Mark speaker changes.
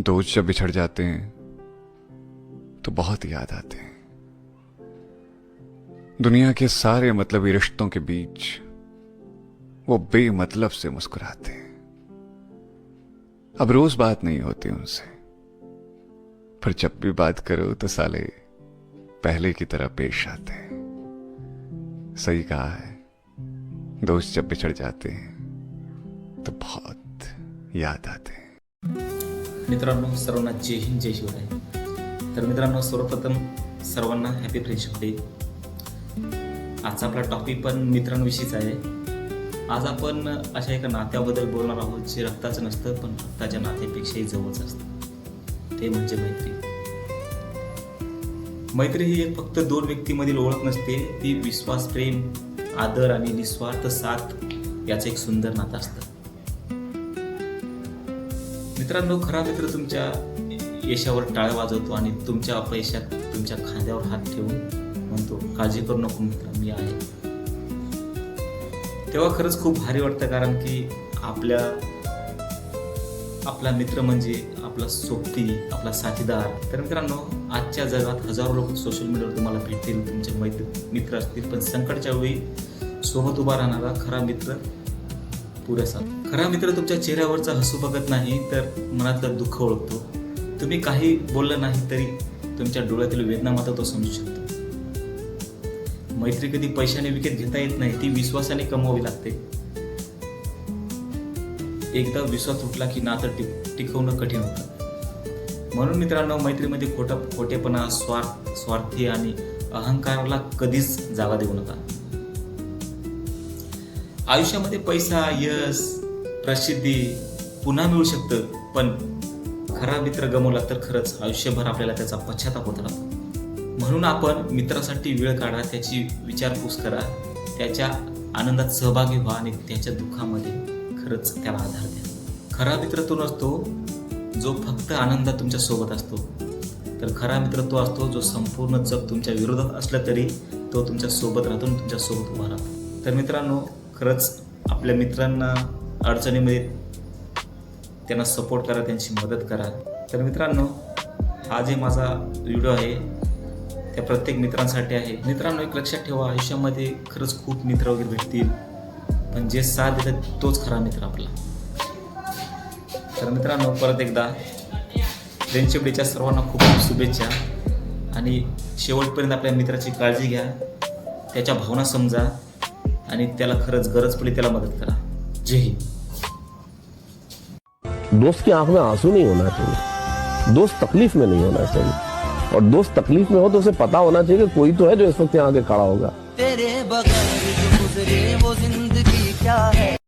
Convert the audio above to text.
Speaker 1: दोस्त जब बिछड़ जाते हैं तो बहुत याद आते हैं। दुनिया के सारे मतलबी रिश्तों के बीच वो बेमतलब से मुस्कुराते हैं। अब रोज बात नहीं होती उनसे, पर जब भी बात करो तो साले पहले की तरह पेश आते हैं। सही कहा है, दोस्त जब बिछड़ जाते हैं तो बहुत याद आते हैं।
Speaker 2: मित्रांनो, सर्वांना जय हिंद, जय शिवराय. तर मित्रांनो, सर्वप्रथम सर्वांना हॅपी फ्रेंडशिप डे. आजचा आपला टॉपिक पण मित्रांविषयीच आहे. आज आपण अशा एका नात्याबद्दल बोलणार आहोत जे रक्ताचं नसतं, पण रक्ताच्या नात्यापेक्षाही जवळच असतं. ते म्हणजे मैत्री. मैत्री ही एक फक्त दोन व्यक्तीमधील ओळख नसते, ती विश्वास, प्रेम, आदर आणि निस्वार्थ साथ याचं एक सुंदर नातं असतं. मित्रांनो, खरा मित्र तुमच्या यशावर टाळ्या वाजवतो आणि तुमच्या अपयशात तुमच्या खांद्यावर हात ठेवून म्हणतो, काळजी करू नको मित्र, मी आहे. तेव्हा खरंच खूप भारी वाटतं, कारण की आपला मित्र म्हणजे आपला सोबती, आपला साथीदार. तर मित्रांनो, आजच्या जगात हजारो लोक सोशल मीडियावर तुम्हाला भेटतील, तुमचे मित्र असतील, पण संकटच्या वेळी सोबत उभा राहणारा खरा मित्र पुरेसा. खरा मित्र तुमच्या चेहऱ्यावरचा हसू बघत नाही, तर मनातलं दुःख ओळखतो. तुम्ही काही बोललं नाही तरी तुमच्या डोळ्यातील वेदना मात्र तो समजू शकतो. मैत्री कधी पैशाने विकत घेता येत नाही, ती विश्वासाने कमवावी लागते. एकदा विश्वास तुटला की नातं टिकवणं कठीण होतं. म्हणून मित्रांनो, मैत्रीमध्ये खोटेपणा, स्वार्थी आणि अहंकाराला कधीच जागा देऊ नका. आयुष्यामध्ये पैसा, यश, प्रसिद्धी पुन्हा मिळू शकतं, पण खरा मित्र गमावला तर खरंच आयुष्यभर आपल्याला त्याचा पश्चाताप होत राहतो. म्हणून आपण मित्रासाठी वेळ काढा, त्याची विचारपूस करा, त्याच्या आनंदात सहभागी व्हा आणि त्याच्या दुःखामध्ये खरंच त्याला आधार द्या. खरा मित्र तो नसतो जो फक्त आनंदात तुमच्या सोबत असतो, तर खरा मित्र तो असतो जो संपूर्ण जग तुमच्या विरोधात असलं तरी तो तुमच्या सोबत राहतो आणि तुमच्या सोबत उभा राहतो. तर मित्रांनो, खरंच आपल्या मित्रांना अडचणीमध्ये त्यांना सपोर्ट करा, त्यांची मदत करा. तर मित्रांनो, हा जे माझा व्हिडिओ आहे त्या प्रत्येक मित्रांसाठी आहे. मित्रांनो, एक लक्षात ठेवा, आयुष्यामध्ये खरंच खूप मित्र वगैरे भेटतील, पण जे साथ देतात तोच खरा मित्र आपला. तर मित्रांनो, परत एकदा फ्रेंडशिप डेच्या सर्वांना खूप खूप शुभेच्छा. आणि शेवटपर्यंत आपल्या मित्राची काळजी घ्या, त्याच्या भावना समजा आणि त्याला खरंच गरज पडली त्याला मदत करा. जय हिंद.
Speaker 3: दोस्त की आंख में आंसू नहीं होना चाहिए, दोस्त तकलीफ में नहीं होना चाहिए, और दोस्त तकलीफ में हो तो उसे पता होना चाहिए कि कोई तो है जो इस वक्त यहाँ आके खड़ा होगा.
Speaker 4: तेरे बगैर जो गुजरे वो जिंदगी क्या है.